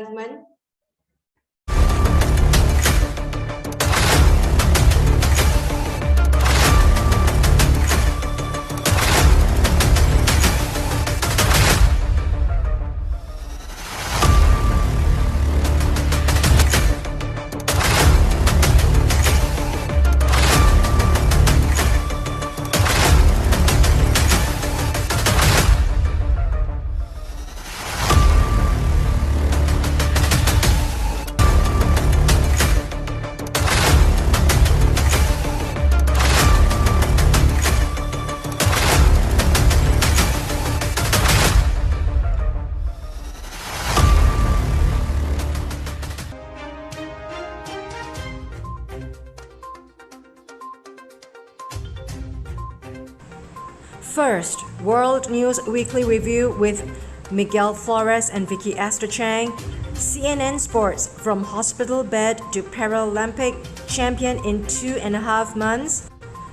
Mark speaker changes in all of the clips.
Speaker 1: gentlemen. First, World News Weekly Review with Miguel Flores and Vicky Esther Chang. CNN Sports, from hospital bed to Paralympic champion in 2.5 months.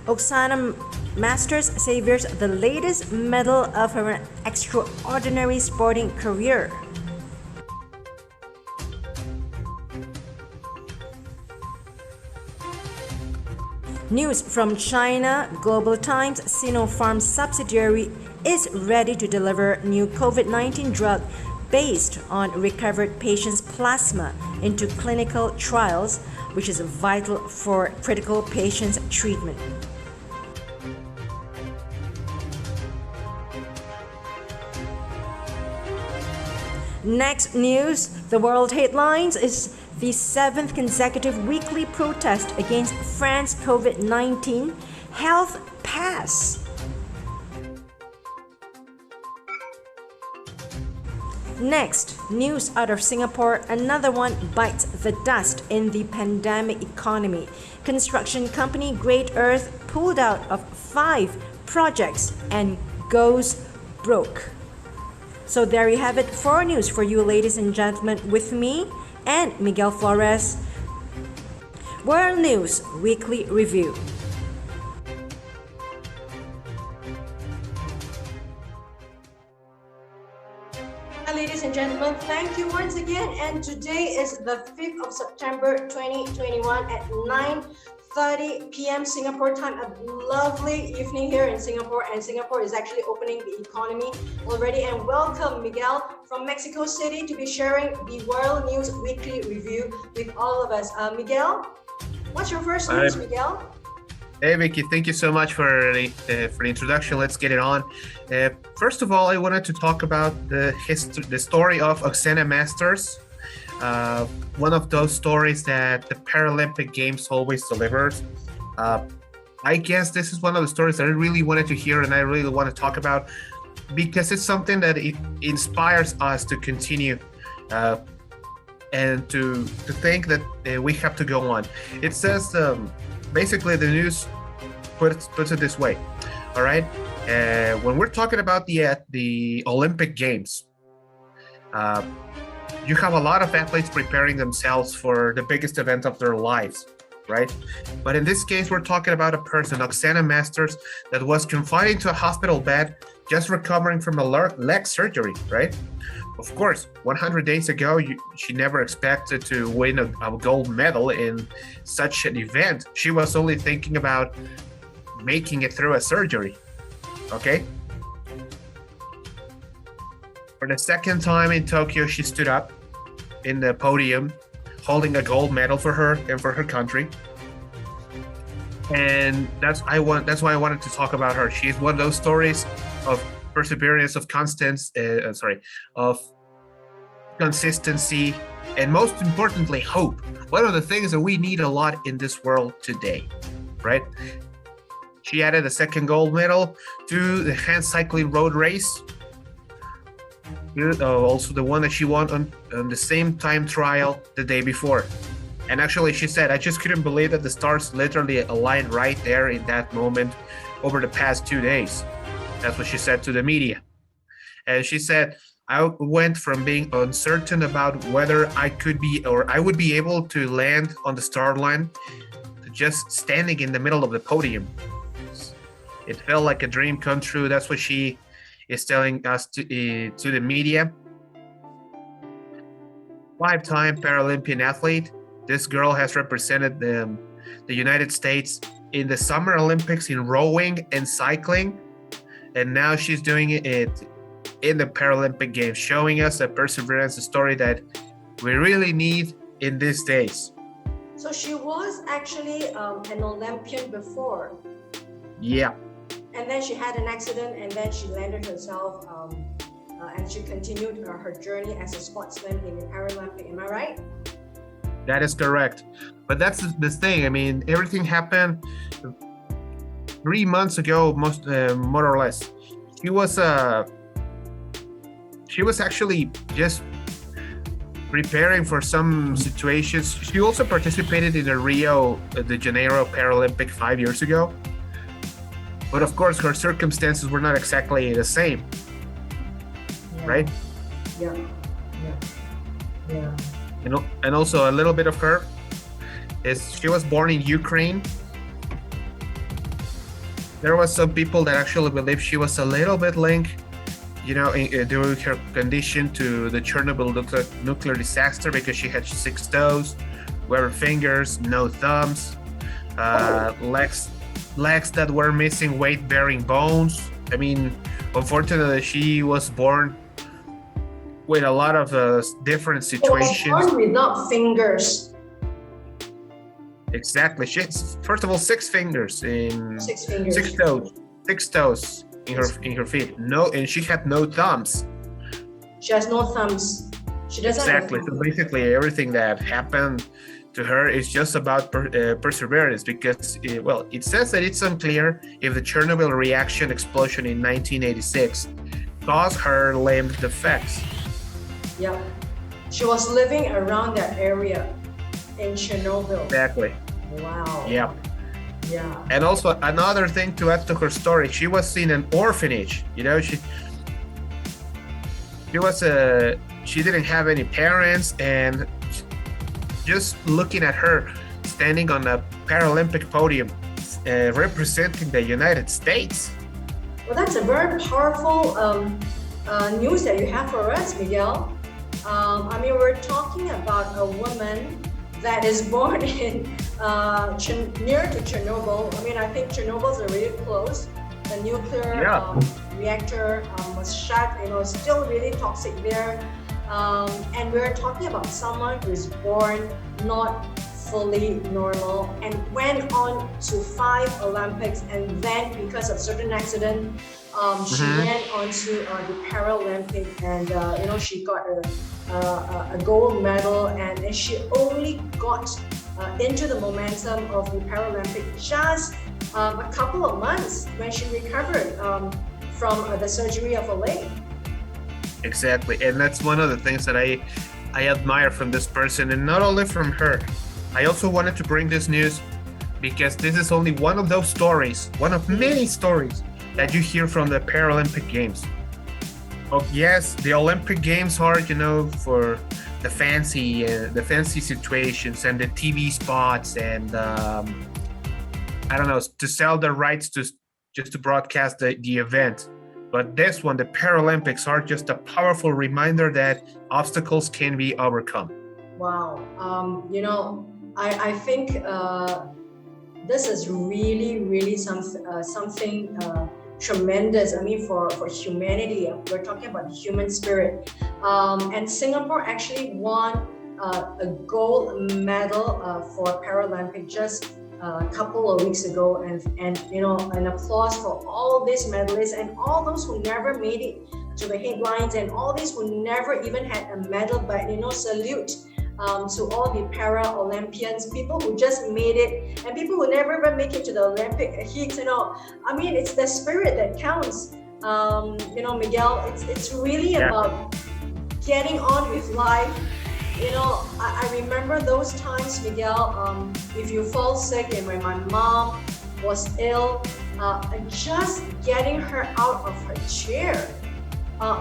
Speaker 1: Oksana Masters savors the latest medal of her extraordinary sporting career. News from China. Global Times, Sinopharm subsidiary is ready to deliver new COVID-19 drug based on recovered patients' plasma into clinical trials, which is vital for critical patients' treatment. Next news, the world headlines is the 7th consecutive weekly protest against France's COVID-19 health pass. Next, news out of Singapore. Another one bites the dust in the pandemic economy. Construction company Great Earth pulled out of 5 projects and goes broke. So there you have it, 4 news for you, ladies and gentlemen, with me and Miguel Flores. World News Weekly Review. Ladies and gentlemen, thank you once again. And today is the 5th of September 2021 at 9:30 p.m. Singapore time. A lovely evening here in Singapore, and Singapore is actually opening the economy already. And welcome Miguel from Mexico City to be sharing the World News Weekly Review with all of us. Miguel, what's your first news, Miguel?
Speaker 2: Hey Vicky, thank you so much for the introduction. Let's get it on. First of all, I wanted to talk about the story of Oksana Masters. One of those stories that the Paralympic Games always delivers. I guess this is one of the stories that I really wanted to hear and I really want to talk about, because it's something that it inspires us to continue and to think that we have to go on. It says, basically the news puts it this way. All right, when we're talking about the Olympic Games, you have a lot of athletes preparing themselves for the biggest event of their lives, right? But in this case, we're talking about a person, Oksana Masters, that was confined into a hospital bed, just recovering from a leg surgery, right? Of course, 100 days ago, she never expected to win a gold medal in such an event. She was only thinking about making it through a surgery, okay? For the second time in Tokyo, she stood up in the podium, holding a gold medal for her and for her country. And that's why I wanted to talk about her. She's one of those stories of perseverance, of consistency, and most importantly, hope. One of the things that we need a lot in this world today, right? She added a second gold medal to the hand cycling road race. Also the one that she won on the same time trial the day before. And actually she said, I just couldn't believe that the stars literally aligned right there in that moment over the past 2 days. That's what she said to the media. And she said, I went from being uncertain about whether I would be able to land on the start line to just standing in the middle of the podium. It felt like a dream come true. That's what she is telling us to the media. 5-time Paralympian athlete. This girl has represented the United States in the Summer Olympics in rowing and cycling. And now she's doing it in the Paralympic Games, showing us a perseverance, a story that we really need in these days.
Speaker 1: So she was actually an Olympian before.
Speaker 2: Yeah.
Speaker 1: And then she had an accident, and then she landed herself, and she continued her journey as a sportsman in the Paralympic. Am I right?
Speaker 2: That is correct. But that's the thing. I mean, everything happened 3 months ago, more or less. She was actually just preparing for some situations. She also participated in the Rio de Janeiro Paralympic 5 years ago. But of course, her circumstances were not exactly the same, right?
Speaker 1: Yeah.
Speaker 2: And also a little bit of her is she was born in Ukraine. There was some people that actually believe she was a little bit linked, due to her condition to the Chernobyl nuclear disaster, because she had 6 toes, webbed fingers, no thumbs, legs that were missing weight-bearing bones. I mean, unfortunately, she was born with a lot of different situations.
Speaker 1: She was born without fingers.
Speaker 2: Exactly. She has, first of all, 6 fingers in
Speaker 1: 6 fingers.
Speaker 2: 6 toes in her feet. No, and she had no thumbs.
Speaker 1: She has no thumbs. She doesn't.
Speaker 2: Exactly. So basically, everything that happened to her is just about perseverance, because it says that it's unclear if the Chernobyl reaction explosion in 1986 caused her limb defects.
Speaker 1: Yeah, she was living around that area in Chernobyl.
Speaker 2: Exactly.
Speaker 1: Wow.
Speaker 2: Yeah.
Speaker 1: Yeah.
Speaker 2: And also another thing to add to her story, she was in an orphanage. She didn't have any parents, and just looking at her standing on a Paralympic podium, representing the United States.
Speaker 1: Well, that's a very powerful news that you have for us, Miguel. We're talking about a woman that is born in near to Chernobyl. I think Chernobyl's really close. The nuclear reactor was shut. Still really toxic there. And we're talking about someone who is born not fully normal and went on to 5 Olympics, and then because of certain accident, she went on to the Paralympic, and she got a gold medal, and she only got into the momentum of the Paralympic just a couple of months when she recovered from the surgery of a leg.
Speaker 2: Exactly, and that's one of the things that I admire from this person, and not only from her. I also wanted to bring this news because this is only one of those stories, one of many stories that you hear from the Paralympic Games. Oh yes, the Olympic Games are, for the fancy situations and the TV spots, and to sell the rights to broadcast the event. But this one, the Paralympics, are just a powerful reminder that obstacles can be overcome.
Speaker 1: Wow. I think this is really something tremendous. For humanity, we're talking about the human spirit. And Singapore actually won a gold medal for Paralympic just a couple of weeks ago, and an applause for all these medalists and all those who never made it to the headlines, and all these who never even had a medal. But salute to all the Paralympians, people who just made it, and people who never even make it to the Olympic heats. It's the spirit that counts. Miguel, it's really about getting on with life. I remember those times, Miguel, if you fall sick, and when my mom was ill, just getting her out of her chair.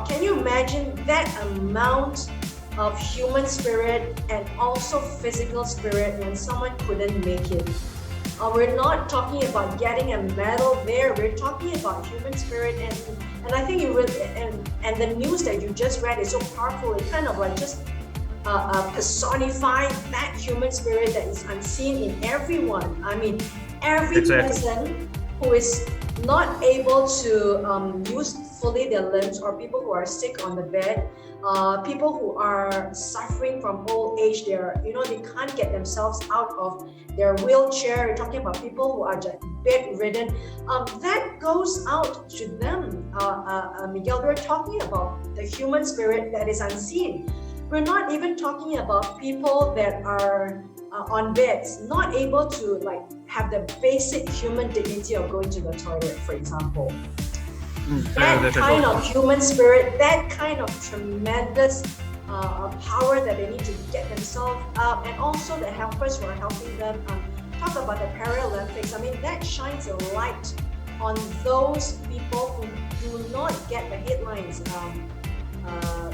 Speaker 1: Can you imagine that amount of human spirit and also physical spirit when someone couldn't make it? We're not talking about getting a medal there. We're talking about human spirit, and I think and the news that you just read is so powerful. It kind of just personify that human spirit that is unseen in everyone. I mean, every
Speaker 2: Exactly.
Speaker 1: person who is not able to use fully their limbs, or people who are sick on the bed, people who are suffering from old age, they can't get themselves out of their wheelchair. You're talking about people who are just bedridden. That goes out to them, Miguel. We're talking about the human spirit that is unseen. We're not even talking about people that are on beds, not able to have the basic human dignity of going to the toilet, for example. That kind of human spirit, that kind of tremendous power that they need to get themselves up, and also the helpers who are helping them. Talk about the Paralympics. I mean, that shines a light on those people who do not get the headlines,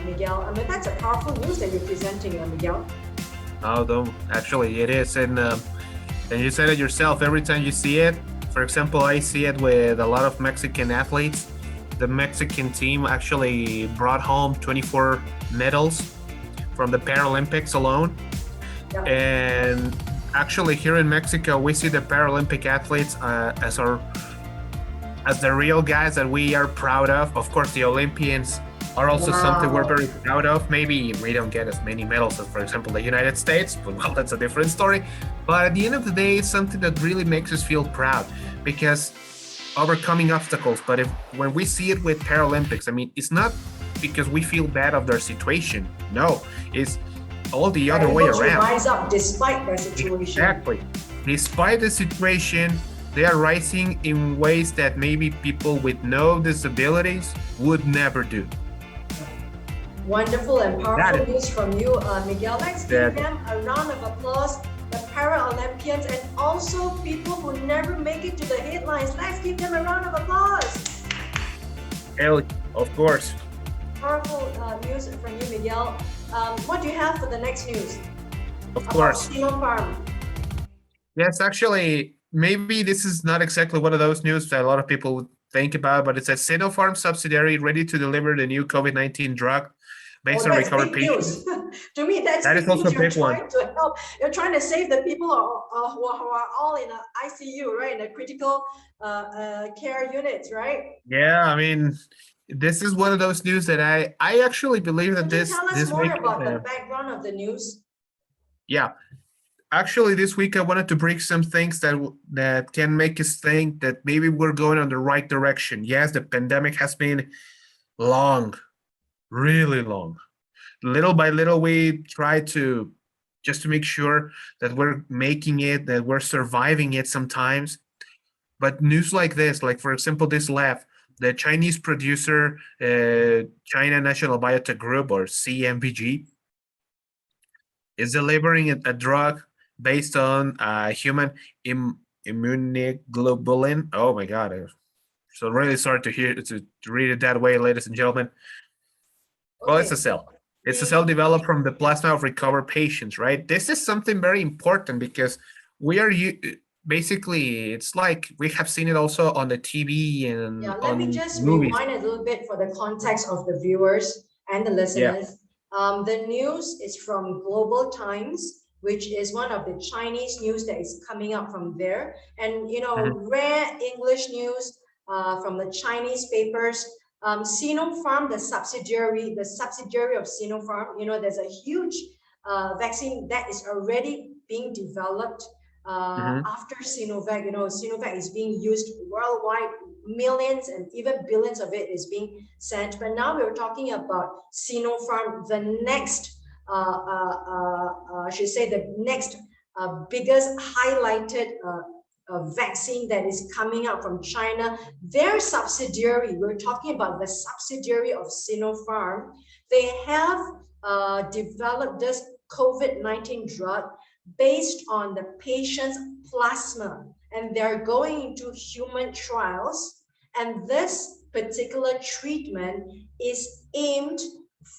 Speaker 1: Miguel. I mean, that's a powerful news that you're presenting, Miguel.
Speaker 2: Oh, no, actually, it is. And you said it yourself. Every time you see it, for example, I see it with a lot of Mexican athletes. The Mexican team actually brought home 24 medals from the Paralympics alone.
Speaker 1: Yeah.
Speaker 2: And actually, here in Mexico, we see the Paralympic athletes as the real guys that we are proud of. Of course, the Olympians are also something we're very proud of. Maybe we don't get as many medals as, for example, the United States, but well, that's a different story. But at the end of the day, it's something that really makes us feel proud, because overcoming obstacles. But when we see it with Paralympics, I mean, it's not because we feel bad of their situation. No, it's all the other way around.
Speaker 1: Rise up despite their situation.
Speaker 2: Exactly. Despite the situation, they are rising in ways that maybe people with no disabilities would never do.
Speaker 1: Wonderful and powerful news from you, Miguel. Let's give them a round of applause. The Paralympians and also people who never make it to the headlines. Let's give them a round of applause.
Speaker 2: Hell, of course.
Speaker 1: Powerful news from you, Miguel. What do you have for the next news?
Speaker 2: Of course.
Speaker 1: Sinopharm.
Speaker 2: Yes, actually, maybe this is not exactly one of those news that a lot of people would think about, but it's a Sinopharm subsidiary ready to deliver the new COVID-19 drug based on recovered patients.
Speaker 1: To me, that
Speaker 2: is also a big one.
Speaker 1: To help. You're trying to save the people who are all in an ICU, right? In a critical care units, right?
Speaker 2: Yeah, I mean, this is one of those news that I actually believe that this.
Speaker 1: Tell us more about the background of the news.
Speaker 2: Yeah, actually, this week I wanted to bring some things that can make us think that maybe we're going on the right direction. Yes, the pandemic has been long, really long. Little by little, we try to just to make sure that we're making it, that we're surviving it sometimes. But news like this, like for example, this lab, the Chinese producer, China National Biotech Group, or CNBG, is delivering a drug based on human immunoglobulin. Oh my God. So really sorry to read it that way, ladies and gentlemen. Okay. Well, it's a cell. It's a cell developed from the plasma of recovered patients, right? This is something very important because we are basically, it's like we have seen it also on the TV and
Speaker 1: let me just rewind a little bit for the context of the viewers and the listeners. Yeah. The news is from Global Times, which is one of the Chinese news that is coming up from there. And, rare English news from the Chinese papers. Sinopharm, the subsidiary of Sinopharm, there's a huge vaccine that is already being developed after Sinovac. Sinovac is being used worldwide, millions and even billions of it is being sent. But now we're talking about Sinopharm, the next, I should say, the next biggest highlighted vaccine that is coming out from China. Their subsidiary, we're talking about the subsidiary of Sinopharm, they have developed this COVID-19 drug based on the patient's plasma, and they're going into human trials. And this particular treatment is aimed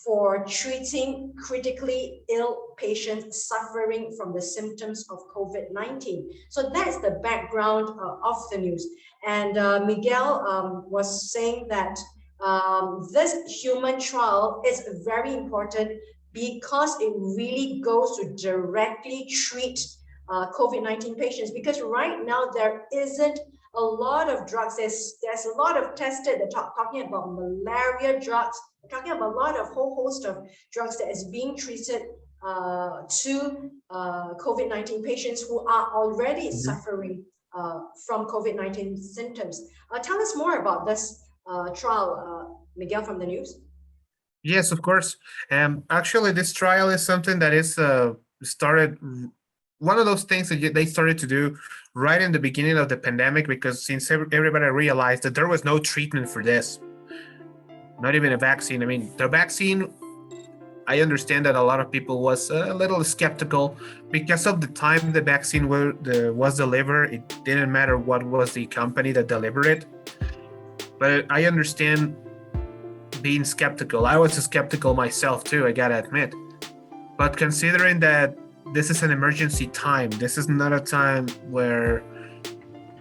Speaker 1: for treating critically ill patients suffering from the symptoms of COVID-19. So that's the background of the news. And Miguel was saying that this human trial is very important because it really goes to directly treat COVID-19 patients. Because right now there isn't a lot of drugs. There's a lot of tested. They're talking about malaria drugs. They're talking about a lot of whole host of drugs that is being treated to COVID-19 patients who are already suffering from COVID-19 symptoms. Tell us more about this trial, Miguel, from the news.
Speaker 2: Yes, of course. Actually, this trial is something that is started. One of those things that they started to do right in the beginning of the pandemic, because since everybody realized that there was no treatment for this, not even a vaccine. I mean, the vaccine, I understand that a lot of people was a little skeptical because of the time the vaccine was delivered. It didn't matter what was the company that delivered it. But I understand being skeptical. I was skeptical myself too, I gotta admit. But considering that this is an emergency time, this is not a time where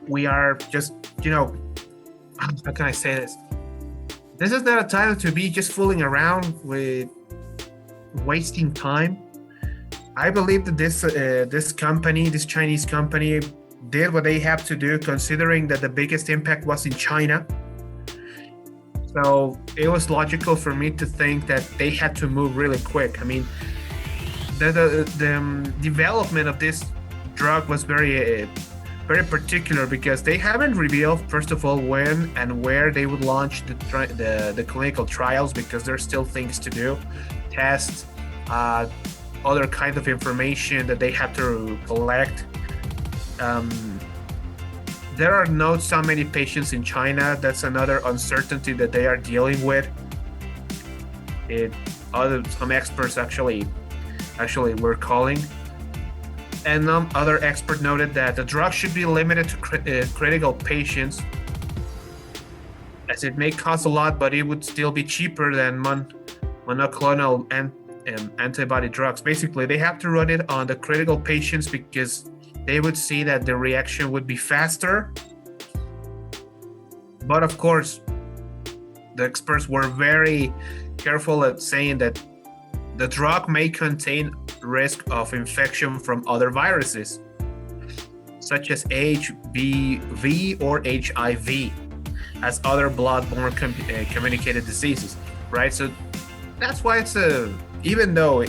Speaker 2: we are just, how can I say this? This is not a time to be just fooling around with wasting time. I believe that this company, this Chinese company, did what they have to do, considering that the biggest impact was in China. So it was logical for me to think that they had to move really quick. I mean, the development of this drug was very particular, because they haven't revealed, first of all, when and where they would launch the clinical trials, because there's still things to do, tests, other kind of information that they have to collect. There are not so many patients in China. That's another uncertainty that they are dealing with. Some experts actually were calling. And other expert noted that the drug should be limited to critical patients, as it may cost a lot, but it would still be cheaper than monoclonal antibody drugs. Basically, they have to run it on the critical patients because they would see that the reaction would be faster. But of course, the experts were very careful at saying that the drug may contain risk of infection from other viruses, such as HBV or HIV, as other blood-borne communicated diseases, right? So that's why it's even though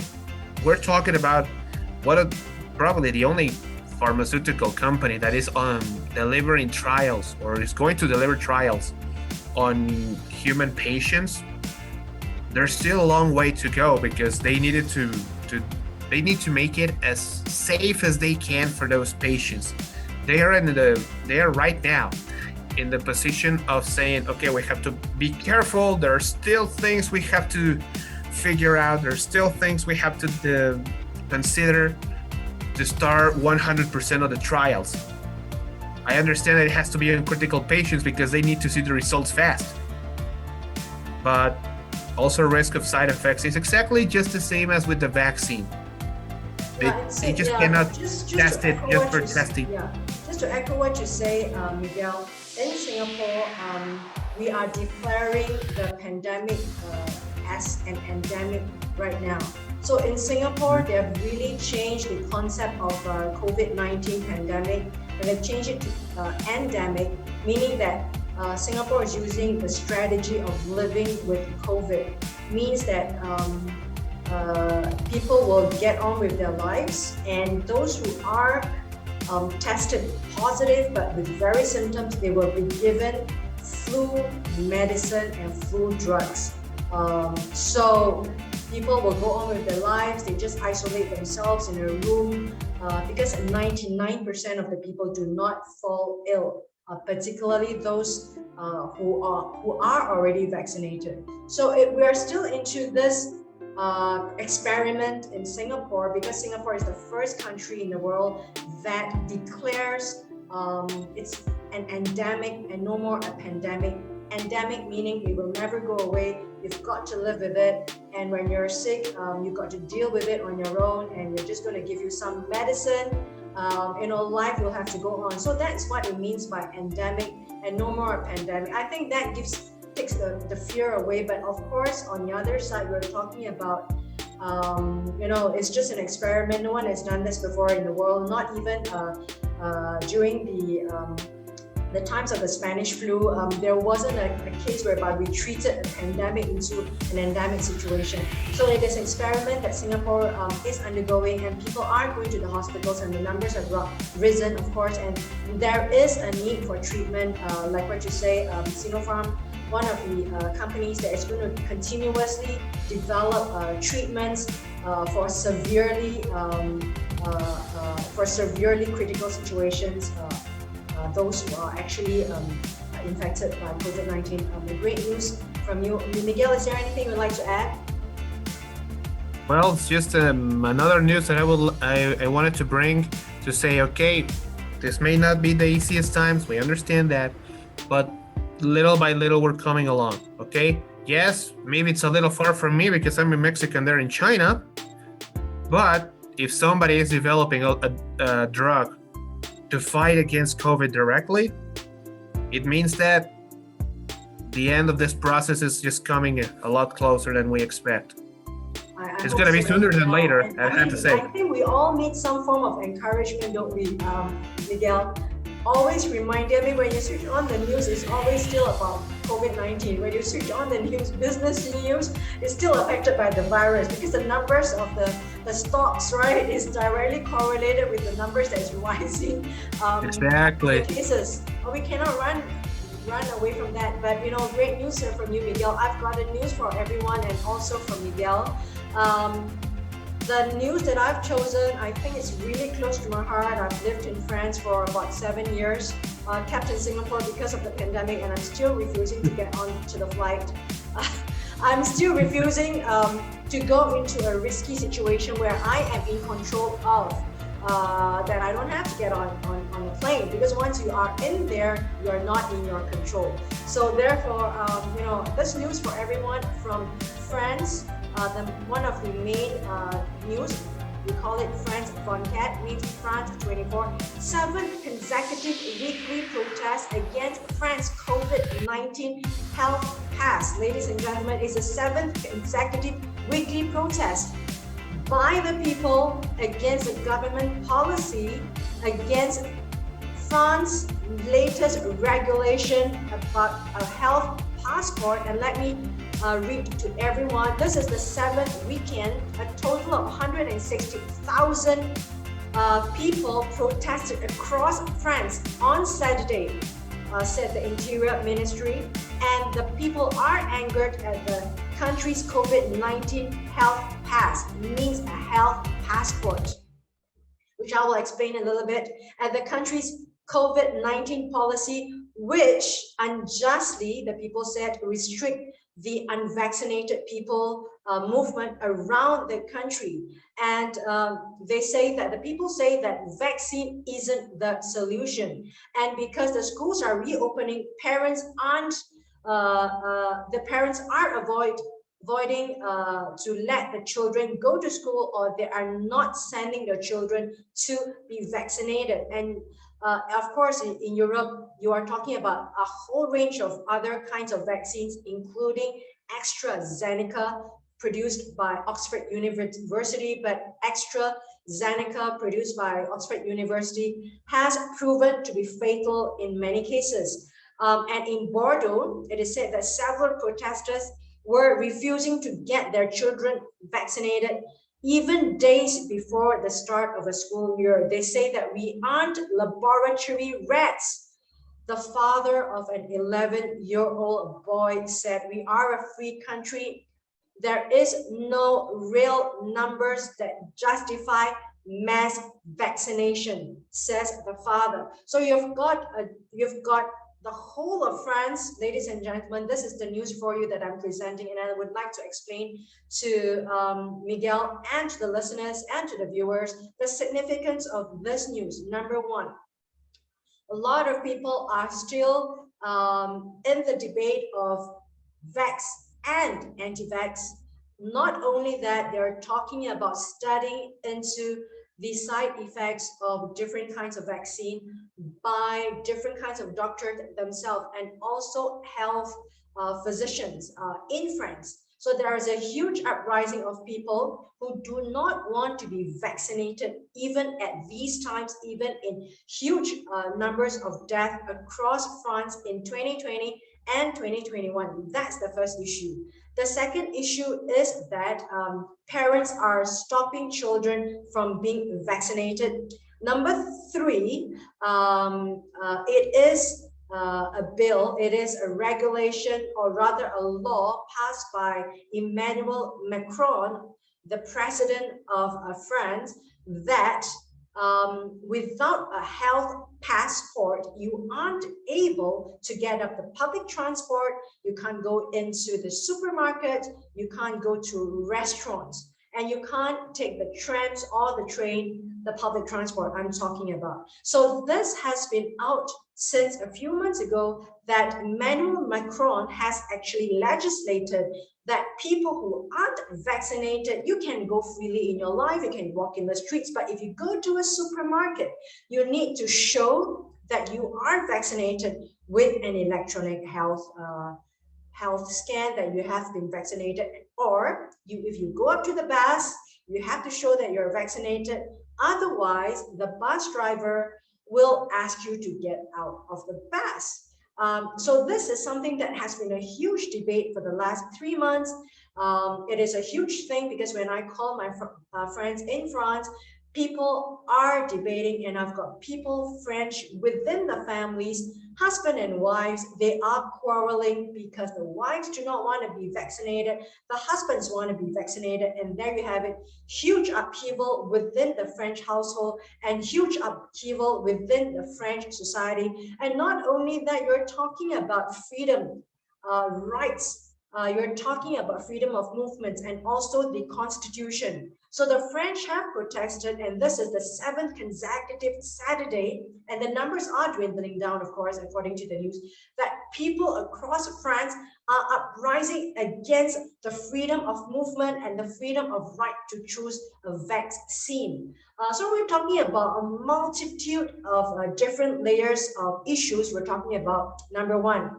Speaker 2: we're talking about probably the only pharmaceutical company that is delivering trials, or is going to deliver trials on human patients, there's still a long way to go, because they need to make it as safe as they can for those patients. They are right now in the position of saying, okay, we have to be careful. There are still things we have to figure out. There's still things we have to consider to start 100% of the trials. I understand that it has to be in critical patients because they need to see the results fast. But also risk of side effects is exactly just the same as with the vaccine. They just cannot test it just for testing.
Speaker 1: Yeah, just to echo what you say, Miguel, in Singapore, we are declaring the pandemic as an endemic right now. So in Singapore, they have really changed the concept of COVID-19 pandemic, and they've changed it to endemic, meaning that Singapore is using the strategy of living with COVID. Means that people will get on with their lives, and those who are tested positive but with very symptoms, they will be given flu medicine and flu drugs. So people will go on with their lives. They just isolate themselves in a room because 99% of the people do not fall ill, particularly those who are already vaccinated. So we are still into this experiment in Singapore, because Singapore is the first country in the world that declares it's an endemic and no more a pandemic. Endemic meaning it will never go away. You've got to live with it, and when you're sick, you've got to deal with it on your own, and we're just going to give you some medicine. Life will have to go on. So that's what it means by endemic and no more a pandemic. I think that takes the fear away. But of course, on the other side, we're talking about It's just an experiment. No one has done this before in the world, not even during the times of the Spanish flu. There wasn't a case whereby we treated a pandemic into an endemic situation. So it is an experiment that Singapore is undergoing, and people are going to the hospitals, and the numbers have risen, of course, and there is a need for treatment, like what you say, Sinopharm, one of the companies that is going to continuously develop treatments for severely critical situations, those who are actually infected by COVID-19. Great news from you. Miguel, is there anything you'd like to add?
Speaker 2: Well, it's just another news that I wanted to bring to say, okay, this may not be the easiest times, we understand that, but little by little we're coming along, okay? Yes, maybe it's a little far from me because I'm in Mexico and they're in China, but if somebody is developing a drug to fight against COVID directly, it means that the end of this process is just coming a lot closer than we expect. It's going to be sooner than later, I have to say.
Speaker 1: I think we all need some form of encouragement, don't we, Miguel? Always reminded me when you switch on the news, it's always still about COVID-19. When you switch on the news, business news, is still affected by the virus because the numbers of the stocks, right, is directly correlated with the numbers that is rising.
Speaker 2: Exactly.
Speaker 1: Cases. We cannot run away from that. But great news from you, Miguel. I've got a news for everyone and also from Miguel. The news that I've chosen, I think it's really close to my heart. I've lived in France for about 7 years, kept in Singapore because of the pandemic, and I'm still refusing to get onto the flight. I'm still refusing to go into a risky situation where I am in control of, that I don't have to get on a plane, because once you are in there, you are not in your control. So therefore, this news for everyone from France. One of the main news, we call it France 24, means France 24. 7th consecutive weekly protest against France COVID-19 health pass. Ladies and gentlemen, it's the 7th consecutive weekly protest by the people against the government policy, against France's latest regulation about a health passport. And let me read to everyone. This is the 7th weekend. A total of 160,000 people protested across France on Saturday, said the Interior Ministry. And the people are angered at the country's COVID-19 health pass. It means a health passport, which I will explain a little bit. At the country's COVID-19 policy, which unjustly, the people said, restrict the unvaccinated people movement around the country. And they say that the people say that vaccine isn't the solution. And because the schools are reopening, parents aren't, the parents are avoiding to let the children go to school, or they are not sending their children to be vaccinated. And of course, in Europe, you are talking about a whole range of other kinds of vaccines, including AstraZeneca, produced by Oxford University, but AstraZeneca, produced by Oxford University, has proven to be fatal in many cases. And in Bordeaux, it is said that several protesters were refusing to get their children vaccinated even days before the start of a school year. They say that we aren't laboratory rats. The father of an 11-year-old boy said, we are a free country. There is no real numbers that justify mass vaccination, says the father. So you've got the whole of France. Ladies and gentlemen, this is the news for you that I'm presenting, and I would like to explain to Miguel and to the listeners and to the viewers the significance of this news. Number one, a lot of people are still in the debate of vax and anti-vax. Not only that, they're talking about studying into the side effects of different kinds of vaccine by different kinds of doctors themselves, and also health physicians in France. So there is a huge uprising of people who do not want to be vaccinated, even at these times, even in huge numbers of death across France in 2020 and 2021. That's the first issue. The second issue is that parents are stopping children from being vaccinated. Number three, it is it is a regulation, or rather a law passed by Emmanuel Macron, the president of France, that without a health passport, you aren't able to get up the public transport, you can't go into the supermarket, you can't go to restaurants, and you can't take the trams or the train, the public transport I'm talking about. So this has been out since a few months ago, that Emmanuel Macron has actually legislated that people who aren't vaccinated, you can go freely in your life, you can walk in the streets, but if you go to a supermarket, you need to show that you are vaccinated with an electronic health scan, that you have been vaccinated, or if you go up to the bus, you have to show that you're vaccinated. Otherwise, the bus driver will ask you to get out of the bus. So this is something that has been a huge debate for the last 3 months. It is a huge thing because when I call my friends in France, people are debating, and I've got people French within the families, husband and wives, they are quarreling because the wives do not want to be vaccinated, the husbands want to be vaccinated, and there you have it, huge upheaval within the French household and huge upheaval within the French society. And not only that, you're talking about freedom, rights, you're talking about freedom of movement and also the constitution. So the French have protested, and this is the 7th consecutive Saturday, and the numbers are dwindling down, of course, according to the news, that people across France are uprising against the freedom of movement and the freedom of right to choose a vaccine. So we're talking about a multitude of different layers of issues. We're talking about, number one,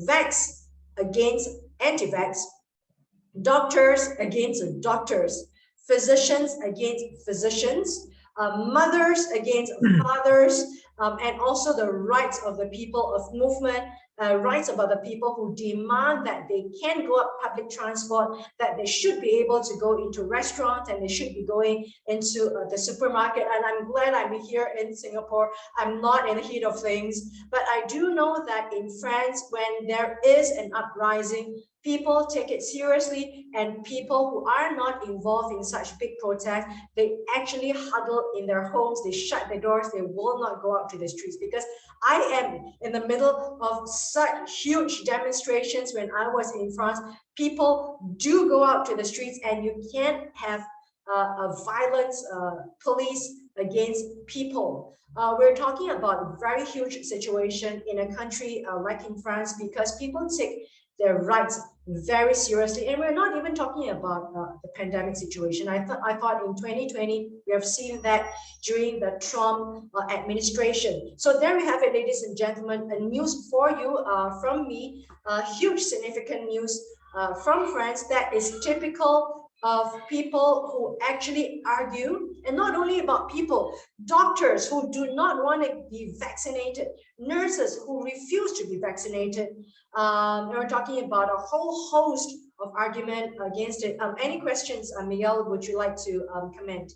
Speaker 1: vax against anti-vax, doctors against doctors, physicians against physicians, mothers against fathers, and also the rights of the people of movement, rights of other people who demand that they can go up public transport, that they should be able to go into restaurants, and they should be going into the supermarket. And I'm glad I'm here in Singapore. I'm not in the heat of things, but I do know that in France, when there is an uprising, people take it seriously, and people who are not involved in such big protests, they actually huddle in their homes, they shut their doors, they will not go out to the streets. Because I am in the middle of such huge demonstrations when I was in France. People do go out to the streets, and you can't have a violent police against people. We're talking about a very huge situation in a country like in France, because people take their rights very seriously. And we're not even talking about the pandemic situation. I thought in 2020, we have seen that during the Trump administration. So there we have it, ladies and gentlemen, a news for you from me, huge significant news from France that is typical of people who actually argue, and not only about people, doctors who do not want to be vaccinated, nurses who refuse to be vaccinated. We're talking about a whole host of argument against it. Any questions, Miguel, would you like to comment?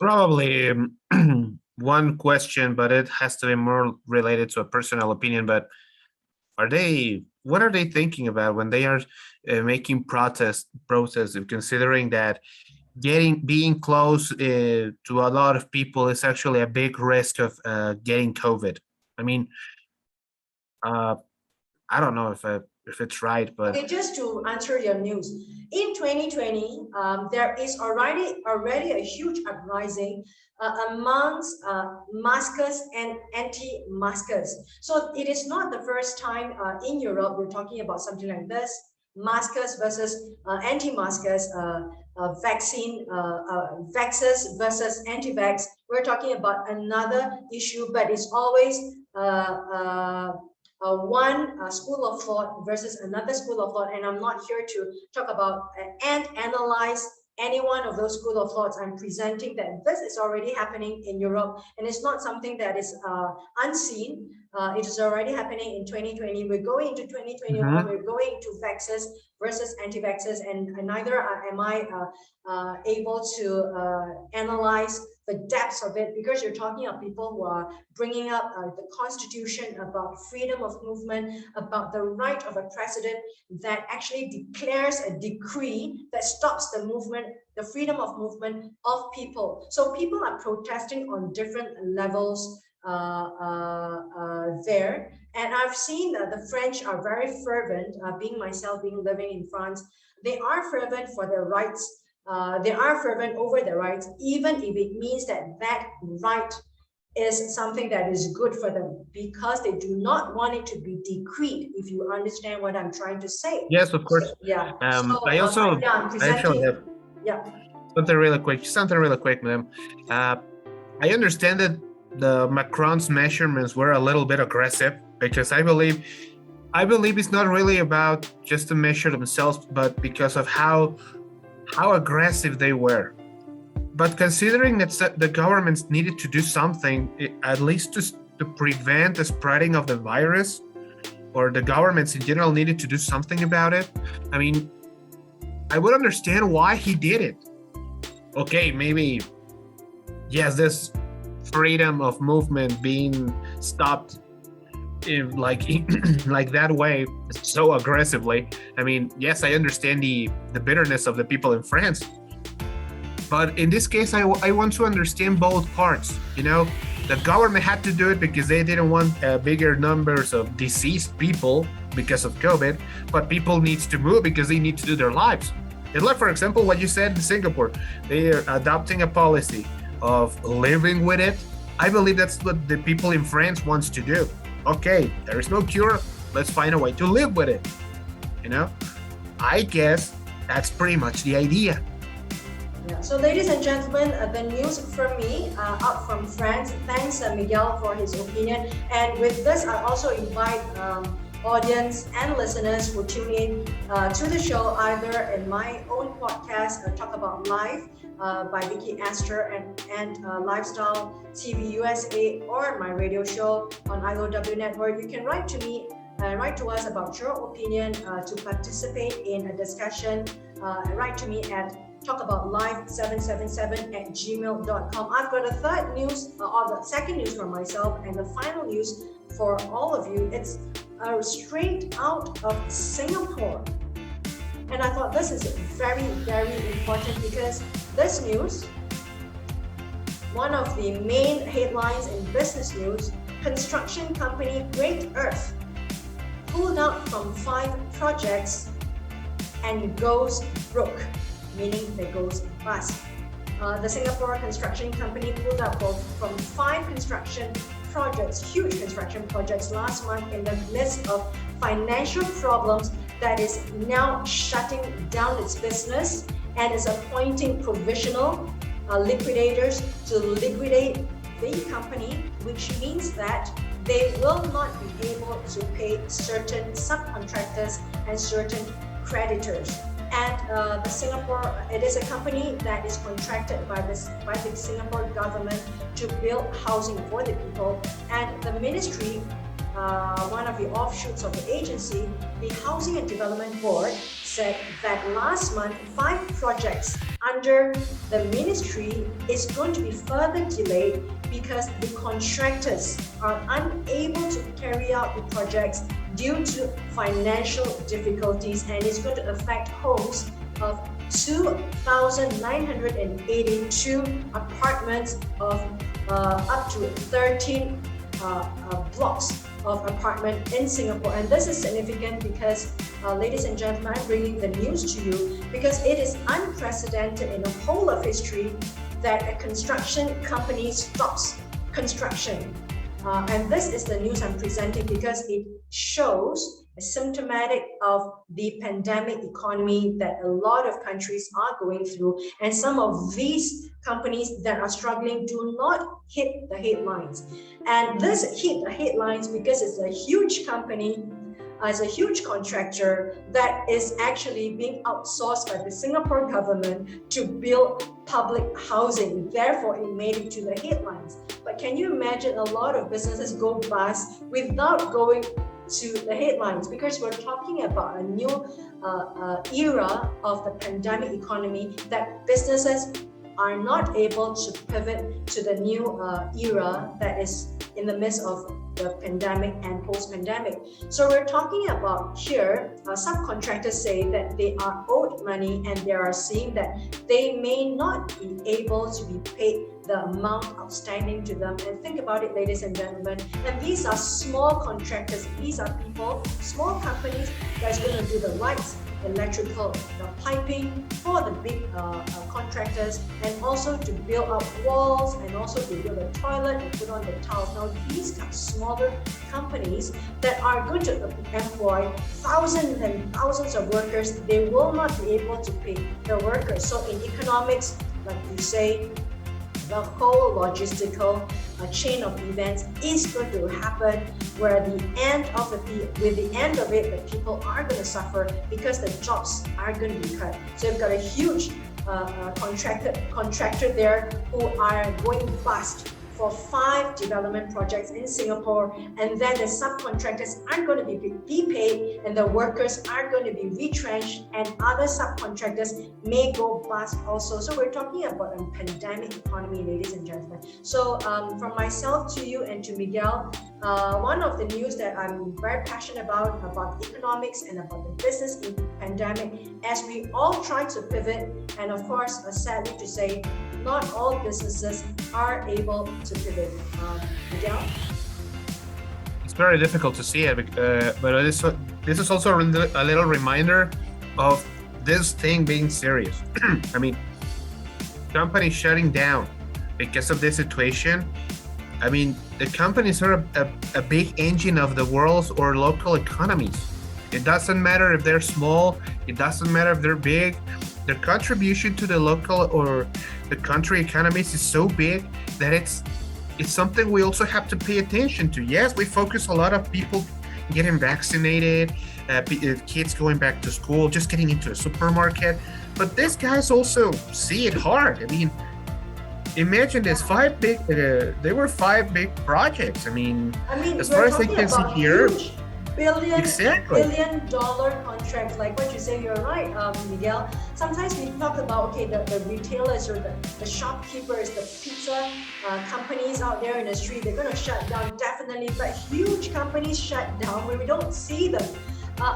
Speaker 2: Probably one question, but it has to be more related to a personal opinion. But what are they thinking about when they are making protests, considering that being close to a lot of people is actually a big risk of getting COVID? I mean, I don't know if it's right, but
Speaker 1: okay, just to answer your news, in 2020, there is already a huge uprising amongst maskers and anti-maskers. So it is not the first time in Europe we're talking about something like this: maskers versus anti-maskers, vaxxers versus anti-vax. We're talking about another issue, but it's always one school of thought versus another school of thought, and I'm not here to talk about and analyze any one of those school of thoughts. I'm presenting that this is already happening in Europe, and it's not something that is unseen. It is already happening in 2020. We're going into 2021. We're going into vaxxers versus anti-vaxxers, and neither am I able to analyze the depths of it, because you're talking of people who are bringing up the constitution about freedom of movement, about the right of a president that actually declares a decree that stops the movement, the freedom of movement of people. So people are protesting on different levels there. And I've seen that the French are very fervent, being living in France, they are fervent for their rights. They are fervent over their rights, even if it means that right is something that is good for them, because they do not want it to be decreed, if you understand what I'm trying to say.
Speaker 2: Yes, of course.
Speaker 1: So, yeah.
Speaker 2: I actually have something really quick, ma'am. I understand that the Macron's measurements were a little bit aggressive, because I believe it's not really about just to measure themselves, but because of how aggressive they were. But considering that the governments needed to do something, at least to prevent the spreading of the virus, or the governments in general needed to do something about it, I mean, I would understand why he did it. Okay, maybe, yes, this freedom of movement being stopped in like that way, so aggressively. I mean, yes, I understand the bitterness of the people in France, but in this case, I want to understand both parts. You know, the government had to do it because they didn't want bigger numbers of deceased people because of COVID, but people needs to move because they need to do their lives. And like, for example, what you said in Singapore, they are adopting a policy of living with it. I believe that's what the people in France wants to do. Okay, there is no cure. Let's find a way to live with it. You know, I guess that's pretty much the idea.
Speaker 1: Yeah. So, ladies and gentlemen, the news from me out from France. Thanks, Miguel, for his opinion. And with this, I also invite audience and listeners who tune in to the show, either in my own podcast, Talk About Life by Vicky Astor and Lifestyle TV USA, or my radio show on IOW Network. You can write to me, write to us about your opinion, to participate in a discussion. Write to me at talkaboutlife777@gmail.com. I've got a third news, or the second news for myself, and the final news for all of you. It's straight out of Singapore. And I thought this is very, very important, because this news, one of the main headlines in business news, construction company Great Earth pulled out from 5 projects and goes broke, meaning they goes bust. The Singapore construction company pulled out from 5 construction projects, huge construction projects last month, in the midst of financial problems, that is now shutting down its business and is appointing provisional liquidators to liquidate the company, which means that they will not be able to pay certain subcontractors and certain creditors. And it is a company that is contracted by the Singapore government to build housing for the people. And the ministry, one of the offshoots of the agency, the Housing and Development Board, said that last month 5 projects under the ministry is going to be further delayed because the contractors are unable to carry out the projects due to financial difficulties, and it's going to affect homes of 2,982 apartments of up to 13 blocks of apartment in Singapore. And this is significant because, ladies and gentlemen, I'm bringing the news to you because it is unprecedented in the whole of history that a construction company stops construction And this is the news I'm presenting because it shows a symptomatic of the pandemic economy that a lot of countries are going through. And some of these companies that are struggling do not hit the headlines. And this hit the headlines because it's a huge company, as a huge contractor that is actually being outsourced by the Singapore government to build public housing. Therefore, it made it to the headlines. But can you imagine a lot of businesses go bust without going to the headlines? Because we're talking about a new era of the pandemic economy that businesses are not able to pivot to the new era that is in the midst of the pandemic and post-pandemic. So we're talking about here, subcontractors say that they are owed money and they are seeing that they may not be able to be paid the amount outstanding to them. And think about it, ladies and gentlemen, and these are small contractors. These are people, small companies that's going to do the lights, electrical, the piping for the big contractors, and also to build up walls, and also to build a toilet and put on the tiles. Now these are smaller companies that are going to employ thousands and thousands of workers. They will not be able to pay the workers. So in economics, like you say, the whole logistical chain of events is going to happen where with the end of it, the people are going to suffer because the jobs are going to be cut. So you've got a huge contractor there who are going bust for 5 development projects in Singapore, and then the subcontractors aren't going to be paid, and the workers are going to be retrenched, and other subcontractors may go bust also. So we're talking about a pandemic economy, ladies and gentlemen. So from myself to you and to Miguel, one of the news that I'm very passionate about economics and about the business in pandemic, as we all try to pivot, and of course, sadly to say, not all businesses are able to pivot. Miguel?
Speaker 2: It's very difficult to see it, but this is also a little reminder of this thing being serious. I mean, companies shutting down because of this situation. I mean, the companies are a big engine of the world's or local economies. It doesn't matter if they're small, it doesn't matter if they're big. Their contribution to the local or the country economies is so big that it's something we also have to pay attention to. Yes, we focus a lot of people getting vaccinated, kids going back to school, just getting into a supermarket, but these guys also see it hard. I mean, imagine there's 5 big, there were 5 big projects. I mean as far as I can see here,
Speaker 1: billion dollar contracts, like what you say, you're right, Miguel. Sometimes we talk about, okay, the retailers or the shopkeepers, the pizza companies out there in the street, they're going to shut down, definitely, but huge companies shut down when we don't see them.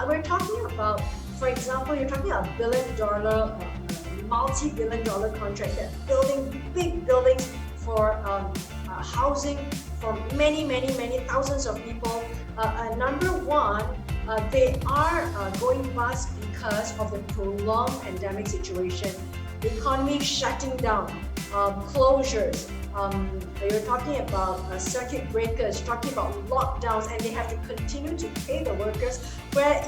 Speaker 1: We're talking about, for example, you're talking about $1 billion, multi-billion dollar contract that building big buildings for housing for many thousands of people. Number one, they are going bust because of the prolonged pandemic situation, the economy shutting down, closures. You're talking about circuit breakers, talking about lockdowns, and they have to continue to pay the workers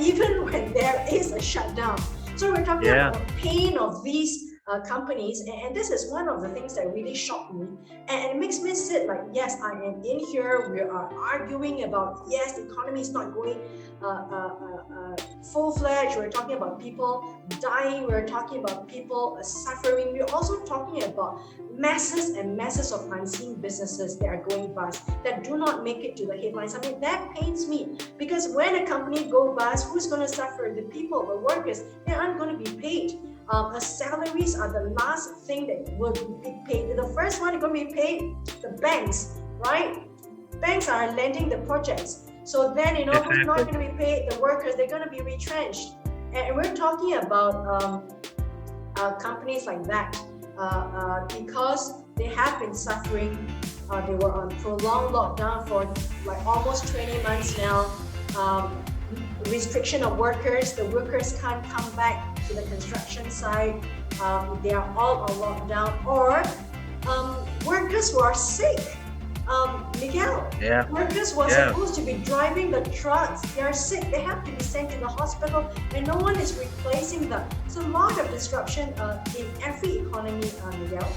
Speaker 1: even when there is a shutdown. So we're talking about the pain of these companies, and this is one of the things that really shocked me, and it makes me sit like, yes, I am in here, we are arguing about, yes, the economy is not going full-fledged, we're talking about people dying, we're talking about people suffering, we're also talking about masses and masses of unseen businesses that are going bust, that do not make it to the headlines. I mean, that pains me, because when a company goes bust, who's going to suffer? The people, the workers, they aren't going to be paid. Salaries are the last thing that will be paid. The first one going to be paid, the banks, right? Banks are lending the projects. So then, who's not going to be paid? The workers, they're going to be retrenched. And we're talking about companies like that because they have been suffering. They were on prolonged lockdown for like almost 20 months now. Restriction of workers, the workers can't come back to the construction site, they are all on lockdown, or workers who are sick, Miguel,
Speaker 2: Yeah,
Speaker 1: workers were
Speaker 2: yeah.
Speaker 1: supposed to be driving the trucks. They are sick. They have to be sent to the hospital, and no one is replacing them. So a lot of disruption in every economy, Miguel.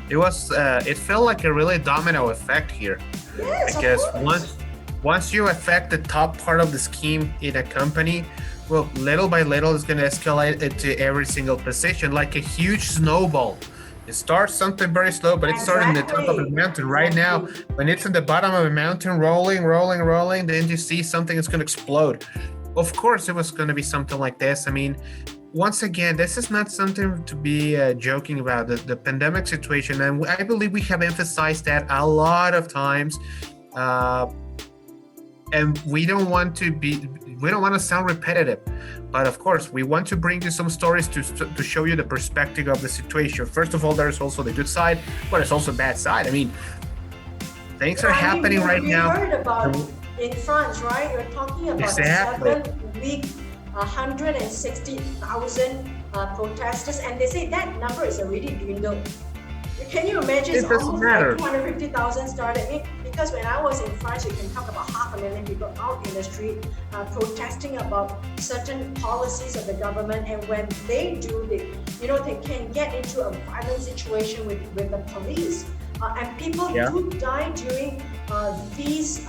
Speaker 2: It was. It felt like a really domino effect here.
Speaker 1: Yes, of
Speaker 2: Because
Speaker 1: course.
Speaker 2: once you affect the top part of the scheme in a company, well, little by little, it's going to escalate into every single position like a huge snowball. It starts something very slow, but it's starting at the top of the
Speaker 1: Exactly.
Speaker 2: mountain. Right now,
Speaker 1: Exactly.
Speaker 2: when it's in the bottom of a mountain, rolling, rolling, rolling, then you see something is going to explode. Of course, it was going to be something like this. I mean, once again, this is not something to be joking about, the pandemic situation. And I believe we have emphasized that a lot of times. Uh, and we don't want to sound repetitive, but of course we want to bring you some stories to show you the perspective of the situation. First of all, there's also the good side, but there's also bad side. I mean, things are
Speaker 1: I mean,
Speaker 2: happening right
Speaker 1: we
Speaker 2: now.
Speaker 1: heard about in France, right? You're talking about
Speaker 2: Exactly.
Speaker 1: a 7-week, 160,000 protesters, and they say that number is already dwindled. Can you imagine? It's
Speaker 2: It doesn't
Speaker 1: almost
Speaker 2: matter.
Speaker 1: like 250,000 started. Because when I was in France, you can talk about 500,000 people out in the street protesting about certain policies of the government, and when they do, they can get into a violent situation with the police, and people do die during these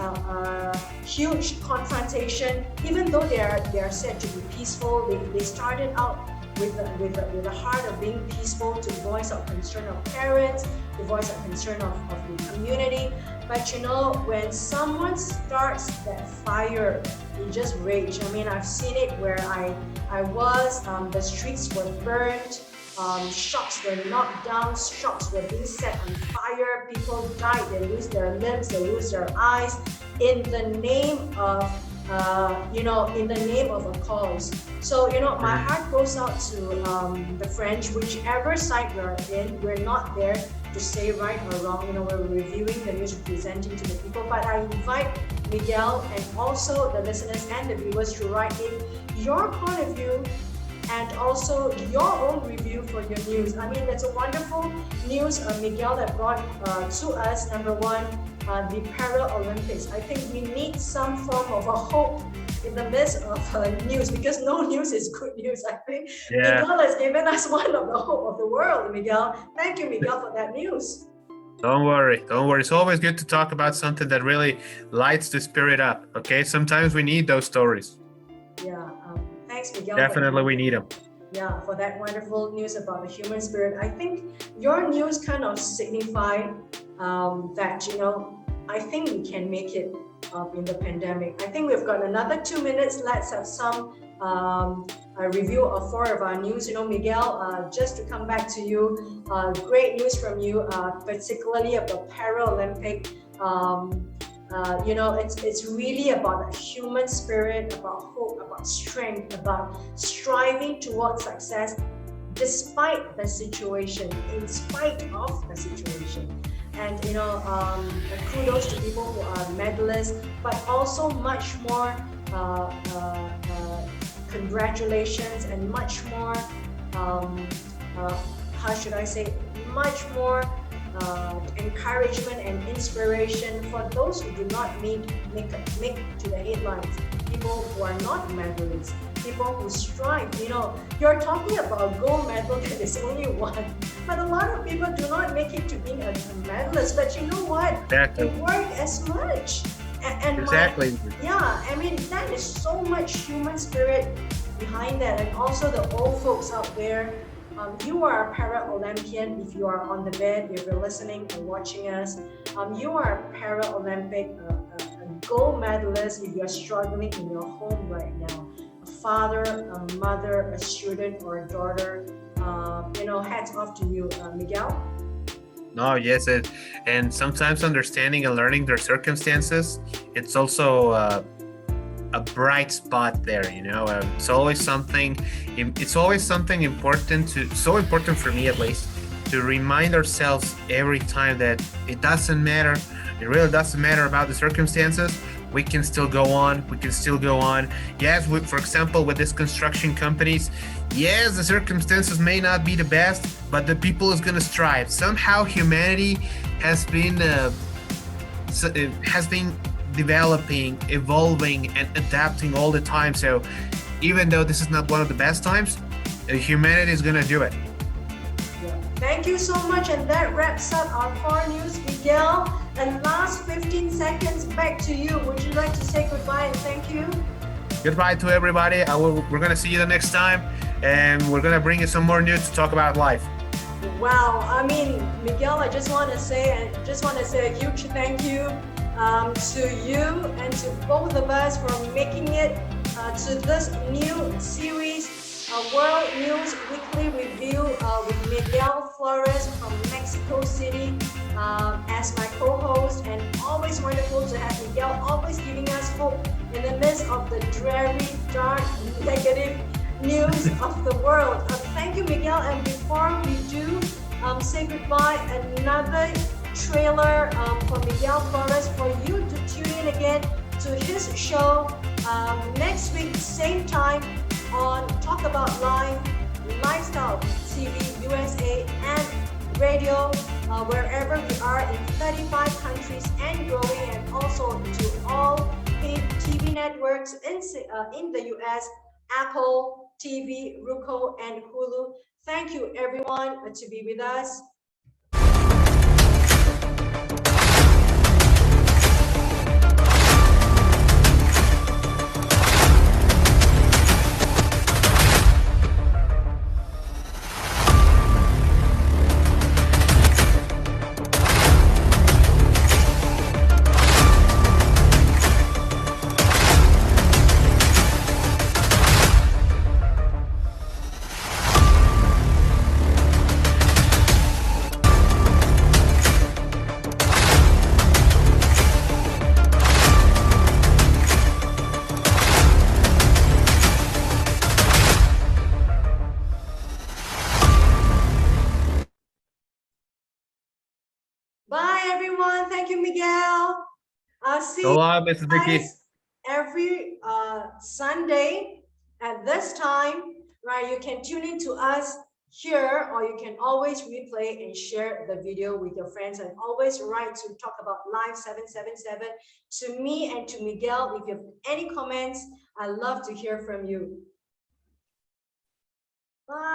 Speaker 1: huge confrontation. Even though they are said to be peaceful, they started out with a heart of being peaceful, to voice out concern of parents, to voice out concern of the community. But when someone starts that fire, it just rage. I mean, I've seen it where I was, the streets were burned, shops were knocked down, shops were being set on fire, people died, they lose their limbs, they lose their eyes, in the name of in the name of a cause. So, my heart goes out to the French, whichever side we're in. We're not there to say right or wrong. We're reviewing the news, presenting to the people. But I invite Miguel and also the listeners and the viewers to write in your point of view and also your own review for your news. I mean, that's a wonderful news, Miguel, that brought to us, number one, the Paralympics. I think we need some form of a hope in the midst of news, because no news is good news. I think Miguel has given us one of the hope of the world, Miguel. Thank you, Miguel, for that news.
Speaker 2: Don't worry. It's always good to talk about something that really lights the spirit up. Okay, sometimes we need those stories.
Speaker 1: Yeah, thanks, Miguel.
Speaker 2: Definitely, we need them.
Speaker 1: Yeah, for that wonderful news about the human spirit. I think your news kind of signified that, I think we can make it in the pandemic. I think we've got another 2 minutes. Let's have some a review of 4 of our news. Miguel, just to come back to you, great news from you, particularly of the Paralympic. It's really about the human spirit, about hope, about strength, about striving towards success despite the situation, in spite of the situation. And kudos to people who are medalists, but also much more congratulations and much more much more encouragement and inspiration for those who do not make to the headlines, people who are not medalists, people who strive. You're talking about gold medal that is only one, but a lot of people do not make it to being a medalist. But you know what?
Speaker 2: Exactly.
Speaker 1: They work as much. And
Speaker 2: exactly.
Speaker 1: I mean, that is so much human spirit behind that. And also the old folks out there, you are a Paralympian. If you are on the bed, if you're listening and watching us, you are a Paralympic, a gold medalist. If you're struggling in your home right now, a father, a mother, a student, or a daughter, hats off to you, Miguel.
Speaker 2: No, yes, and sometimes understanding and learning their circumstances, it's also a bright spot there. It's always something important so important for me at least, to remind ourselves every time that it really doesn't matter about the circumstances. We can still go on. Yes, for example, with these construction companies, yes, the circumstances may not be the best, but the people is going to strive. Somehow humanity has been has been developing, evolving, and adapting all the time. So even though this is not one of the best times, humanity is gonna do it.
Speaker 1: Thank you so much, and that wraps up our core news, Miguel. And last 15 seconds, back to you. Would you like to say goodbye and thank you?
Speaker 2: Goodbye to everybody. We're gonna see you the next time, and we're gonna bring you some more news to talk about life.
Speaker 1: Wow, I mean, Miguel, I just want to say a huge thank you to you and to both of us for making it to this new series, World News Weekly Review with Miguel Flores from Mexico City as my co-host, and always wonderful to have Miguel, always giving us hope in the midst of the dreary, dark, negative news of the world. Thank you, Miguel. And before we do say goodbye, another trailer for Miguel Flores for you to tune in again to his show next week, same time on Talk About Life, Lifestyle TV USA, and radio, wherever we are in 35 countries and growing, and also to all paid TV networks in the US, Apple TV, Roku, and Hulu. Thank you, everyone, to be with us. Bye, everyone. Thank you, Miguel. See you
Speaker 2: Mrs. Vicky.
Speaker 1: Every Sunday at this time, right? You can tune in to us here, or you can always replay and share the video with your friends, and always write to Talk About Live 777 to me and to Miguel. If you have any comments, I'd love to hear from you. Bye.